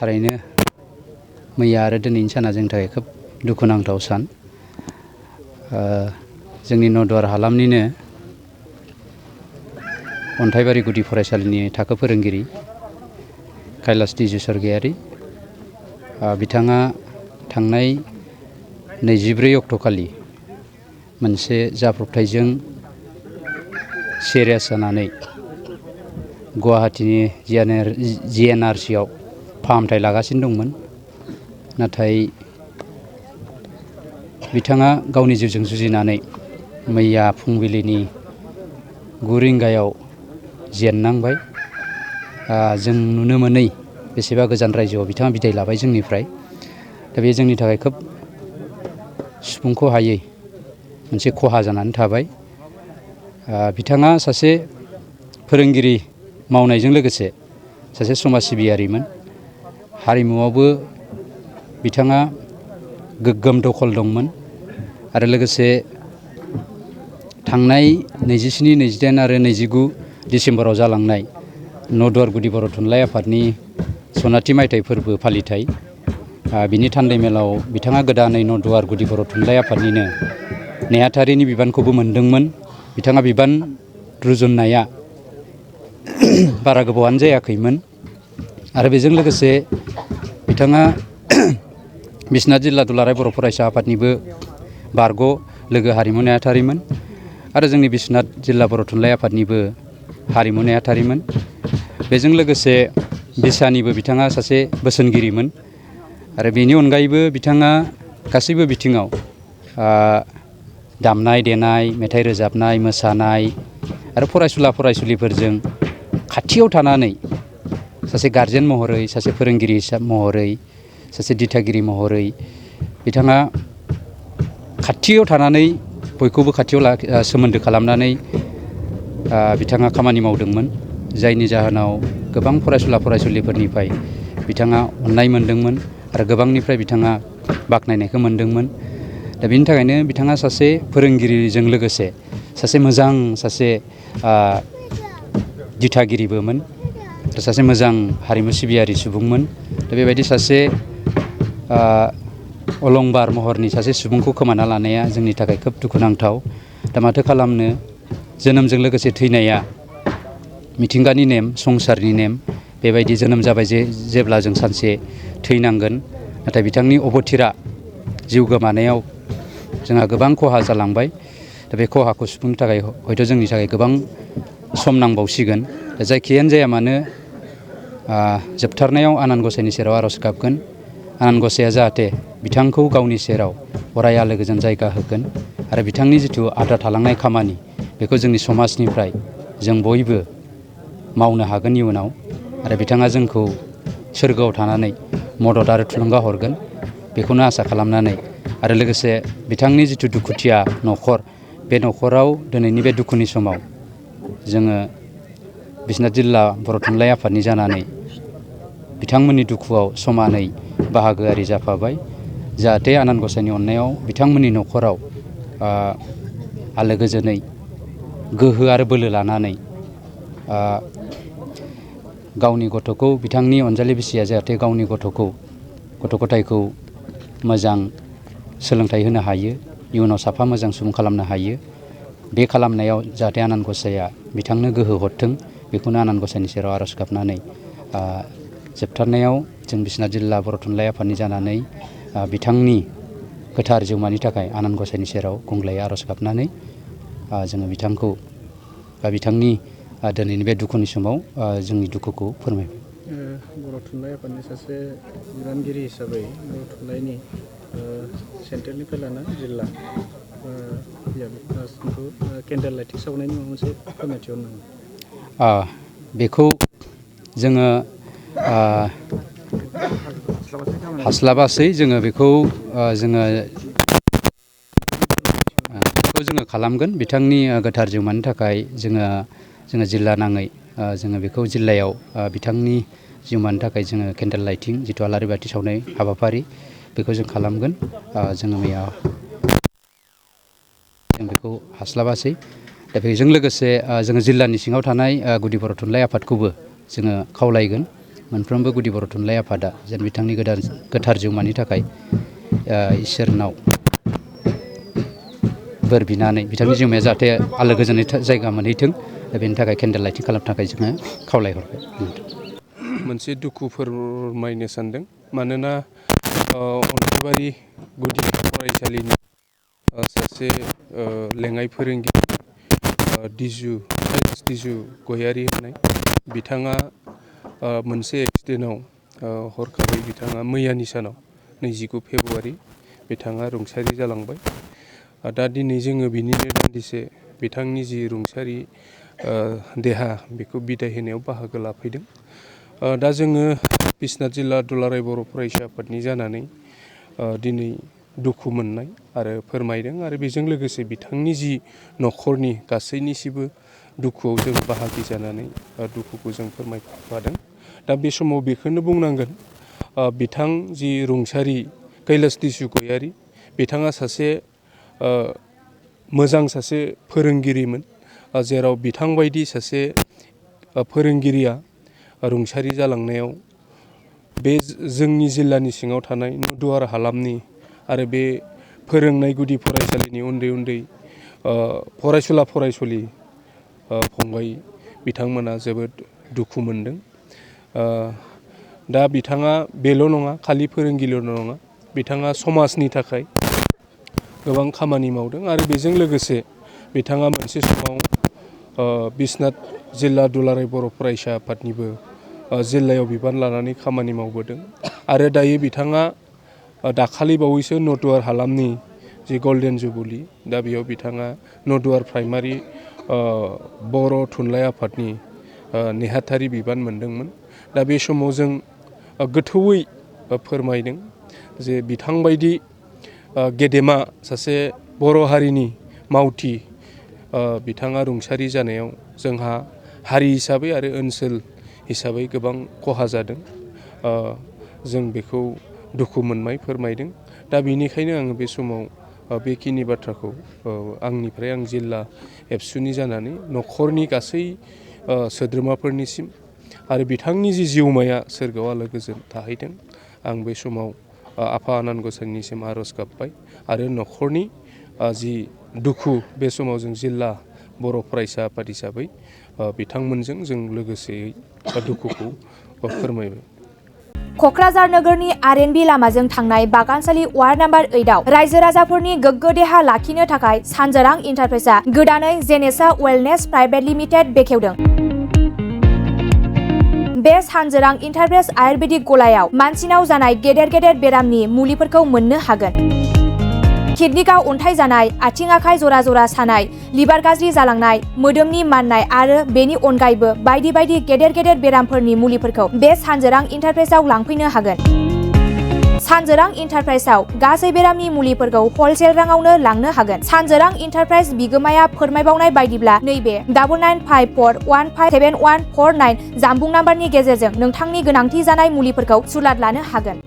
थारैनो मैया आरो दिनैनि साना जोंनि थाखाय खोब दुखुनांथाव सान। जोंनि नदुवार हालामनिनो अन्थाइबारि गुदि फरायसालिनि थाखो फोरोंगिरि कैलाश दिजु सरगयारि, बिथाङा थांनाय 24 अक्ट'खालि मोनसे जाब्रबथायजों सिरियास जानानै गुवाहाटीनि GNRCआव फाहामथाय लागासिनो दंमोन। नाथाय बिथाङा गावनि जिउजों जुजिनानै मैया फुंबिलिनि 9 रिंगायाव जेननांबाय। जों नुनो मोनै बेसेबा गोजान रायजोआव बिथाङा बिदाय लाबाय जोंनिफ्राय। दा बे जोंनि थाखाय खोब सुफुंख' हायै मोनसे खहा जानानै थाबाय। बिथाङा सासे फोरोंगिरि मावनायजों लोगोसे सासे समाज सिबियारिमोन। हारिमुआवबो बिथाङा गोग्गोम दखल दंमोन आरो लोगोसे थांनाय 27, 28 आरो 29 डिसेम्बराव जालांनाय नदुवार गुदि बर' थुनलाइ आफादनि सनाथि मायथाइ फोरबो फालिथाय, बिनि थान्दै मेलाव बिथाङा गोदानै नदुवार गुदि बर' थुनलाइ आफादनिनो नेहाथारिनि बिबानखौबो मोनदोंमोन। बिथाङा बिबान रुजुननाया बारा गोबावानो जायाखैमोन आरो बेजों लोगोसे बिथाङा बिश्वनाथ जिल्ला दुलाराय बर' फरायसा आफादनिबो बारग' लोगो हारिमु नेहाथारिमोन आरो जोंनि बिश्वनाथ जिल्ला बर' थुनलाइ आफादनिबो हारिमु नेहाथारिमोन। बेजों लोगोसे बिसानिबो बिथाङा सासे बोसोनगिरिमोन आरो बेनि अनगायैबो बिथाङा गासैबो बिथिङाव दामनाय देनाय, मेथाइ रोजाबनाय, मोसानाय आरो फरायसुला फरायसुलिफोरजों खाथियाव थानानै सासे गारजेन महरै, सासे फोरोंगिरि महरै, सासे दिथागिरि महरै बिथाङा खाथियाव थानानै बयखौबो खाथियाव सोमोन्दो खालामनानै बिथाङा खामानि मावदोंमोन। जायनि जाहोनाव गोबां फरायसुला फरायसुलिफोरनिफ्राय बिथाङा अननाय मोनदोंमोन आरो गोबांनिफ्राय बिथाङा बाख्नायनायखौ मोनदोंमोन। दा बेनि थाखायनो बिथाङा सासे फोरोंगिरिजों लोगोसे सासे मोजां दिथागिरिबोमोन आरो सासे मोजां हारिमु सिबियारि सुबुंमोन। दा बेबायदि सासे अलंबार महरनि सासे सुबुंखौ खोमाना लानाया जोंनि थाखाय खोब दुखुनांथाव। दा माथो खालामनो, जोनोमजों लोगोसे थैनाया मिथिंगानि नेम, संसारनि नेम। बेबायदि जोनोम जाबाय जेब्ला जों सानसे थैनांगोन। नाथाय बिथांनि अबथिरा जिउ गोमानायाव जोंहा गोबां खहा जालांबाय। दा बे खहाखौ सुफुंनो थाखाय हयथ' जोंनि थाखाय गोबां सम नांबावसिगोन। दा जायखियानो जाया मानो जोबथारनायाव आनान गसाइनि सेराव आर'ज गाबगोन। आनान गसाइया जाहाथे बिथांखौ गावनि सेराव अराय आलो गोजोन जायगा होगोन आरो बिथांनि जिथु आद्रा थालांनाय खामानि, बेखौ जोंनि समाजनिफ्राय जों बयबो मावनो हागोन इयुनाव। आरो बिथाङा जोंखौ सोरगोआव थानानै मदद आरो थुलुंगा हरगोन, बेखौनो आसा खालामनानै आरो लोगोसे बिथांनि जिथु दुखुथिया न'खर, बे न'खराव दिनैनि बे दुखुनि समाव जोङो बिश्वनाथ जिल्ला बर' थुनलाइ आफादनि जानानै बिथांमोननि दुखुआव समानै बाहागोआरि जाफाबाय। जाहाथे आनान गसाइनि अननायाव बिथांमोननि न'खराव आलो गोजोनै गोहो आरो बोलो लानानै गावनि गथ'खौ, बिथांनि अनजालि बिसिया जाहाथे गावनि गथ' गथायखौ मोजां सोलोंथाइ होनो हायो, इयुनाव साफा मोजां सुबुं खालामनो हायो। बे खालामनायाव जाहाथे आनान गसाइया बिथांनो गोहो हरथों, बेखौनो आनान गसाइनि सेराव आर'ज गाबनानै जोबथारनायाव जों बिश्वनाथ जिल्ला बर' थुनलाइ आफादनि जानानै बिथांनि गोथार जिउमानि थाखाय आनान गसाइनि सेराव गंग्लायै आर'ज गाबनानै जोङो बिथांखौ बिथांनि दिनैनि बे दुखुनि समाव जोंनि दुखुखौ फोरमायबाय। बर' थुनलाइ आफादनि सासे बिबानगिरि हिसाबै बर' थुनलाइनि सेन्ट्रेलनिफ्राय लाना जिल्ला केन्डेल लाइटिं सावनायनि माबा मोनसे फोरमायथि हरनो नामा? बेखौ जोङो हास्लाबासै। जोङो बेखौ खालामगोन। बिथांनि गोथार जिउमानि थाखाय जोङो जिल्ला नाङै जोङो बेखौ जिल्लायाव बिथांनि जिउमानि थाखाय जोङो केन्डेल लाइटिं, जिथु आलारि बाथि सावनाय हाबाफारि, बेखौ जों खालामगोन। जोङो मैया जों बेखौ हास्लाबासै। दा बेजों लोगोसे जोङो जिल्लानि सिङाव थानाय गुदि बर' थुनलाइ आफादखौबो जोङो खावलायगोन मोनफ्रोमबो गुदि बर' थुनलाइ आफादा जेन बिथांनि गोथार जिउमानि थाखाय इसोरनाव बोर बिनानै बिथांनि जिउमाया जाहाथे आलो गोजोनै जायगा मोनहैथों बेनि थाखाय केन्डेल लाइटिं खालामनो थाखाय जोङो खावलायहरबाय। मोनसे दुखु फोरमायनो सानदों मानोना अन्थाइबारि गुदि फरायसालिनि सासे लेङाइ फोरोंगिरि दिजु गयारि होननाय बिथाङा मोनसे एक्सिडेन्टआव हरखाबै बिथाङा मैयानि सानाव 29 फेब्रुवारि बिथाङा रुंसारि जालांबाय। दा दिनै जोङो बिनिनो दान्दिसे बिथांनि जि रुंसारि देहा बेखौ बिदाय होनायाव बाहागो लाफैदों। दा जोङो बिश्वनाथ जिल्ला दुलाराय बर' फरायसा आफादनि जानानै दिनै दुखु मोननाय आरो फोरमायदों आरो बेजों लोगोसे बिथांनि जि न'खरनि गासैनिसिबो दुखुआव जों बाहागि जानानै दुखुखौ जों फोरमायफादों। दा बे समाव बेखौनो बुंनांगोन बिथां जि रुंसारि कैलाश दिसु गयारि बिथाङा सासे मोजां सासे फोरोंगिरिमोन जेराव बिथां बायदि सासे फोरोंगिरिया रुंसारि जालांनायाव बे जोंनि जिल्लानि सिङाव थानाय नदुवार हालामनि आरो बे फोरोंनाय गुदि फरायसालिनि उन्दै फरायसुला फरायसुलि फंबाय बिथांमोना जोबोद दुखु मोनदों। दा बिथाङा बेल' नङा खालि फोरोंगिरिल' नङा बिथाङा समाजनि थाखाय गोबां खामानि मावदों आरो बेजों लोगोसे बिथाङा मोनसे समाव बिश्वनाथ जिल्ला दुलाराय बर' फरायसा आफादनिबो जिल्लायाव बिबान लानानै खामानि मावबोदों आरो दायो बिथाङा दाखालि बावैसो नदुवार हालामनि जि गल्डेन जुबुलि दा बेयाव बिथाङा नदुवार प्राइमारि बर' थुनलाइ आफादनि नेहाथारि बिबान मोनदोंमोन। दा बे समाव जों गोथौयै फोरमायदों जे बिथांबायदि गेदेमा सासे बर' हारिनि मावथि बिथाङा रुंसारि जानायाव जोंहा हारि हिसाबै आरो ओनसोल हिसाबै गोबां खहा जादों। जों बेखौ दुखु मोननाय फोरमायदों। दा बेनिखायनो आङो बे समाव बेखिनि बाथ्राखौ आंनिफ्राय आं जिल्ला एबसुनि जानानै न'खरनि गासै सोद्रोमाफोरनिसिम आरो बिथांनि जि जिउमाया सोरगोआव आलो गोजोन थाहैथों आं बे समाव आफा आनान गसाइनिसिम आर'ज गाबबाय आरो न'खरनि जि दुखु बे समाव जों जिल्ला बर' फरायसा आफाद हिसाबै बिथांमोनजों जों लोगोसेयै दुखुखौ फोरमायबाय। क'क्राझार नोगोरनि आर.एन.बि लामाजों थांनाय बागानसालि वार्ड नाम्बार 8आव रायजो राजाफोरनि गोग्गो देहा लाखिनो थाखाय सानजोरां इन्टारप्राइजआ गोदानै जेनेसा वेलनेस प्राइभेट लिमिटेड बेखेवदों। बे सानजोरां इन्टारप्राइज आयुर्वेदिक गलायाव मानसिनाव जानाय गेदेर बेरामनि मुलिफोरखौ मोननो हागोन। किडनिकआव अन्थाइ जानाय, आथिं आखाइ जरा जरा सानाय, लिभार गाज्रि जालांनाय, मोदोमनि माननाय आरो बेनि अनगायैबो बायदि गेदेर बेरामफोरनि मुलिफोरखौ बे सानजोरां इन्टारप्राइजआव लांफैनो हागोन। सानजोरां इन्टारप्राइजआव गासै बेरामनि मुलिफोरखौ हलसेल राङावनो लांनो हागोन। सानजोरां इन्टारप्राइज बिगोमाया फोरमायबावनाय बायदिब्ला नैबे 9954157149 जानबुं नाम्बारनि गेजेरजों नोंथांनि गोनांथि जानाय मुलिफोरखौ सुलाद लानो हागोन।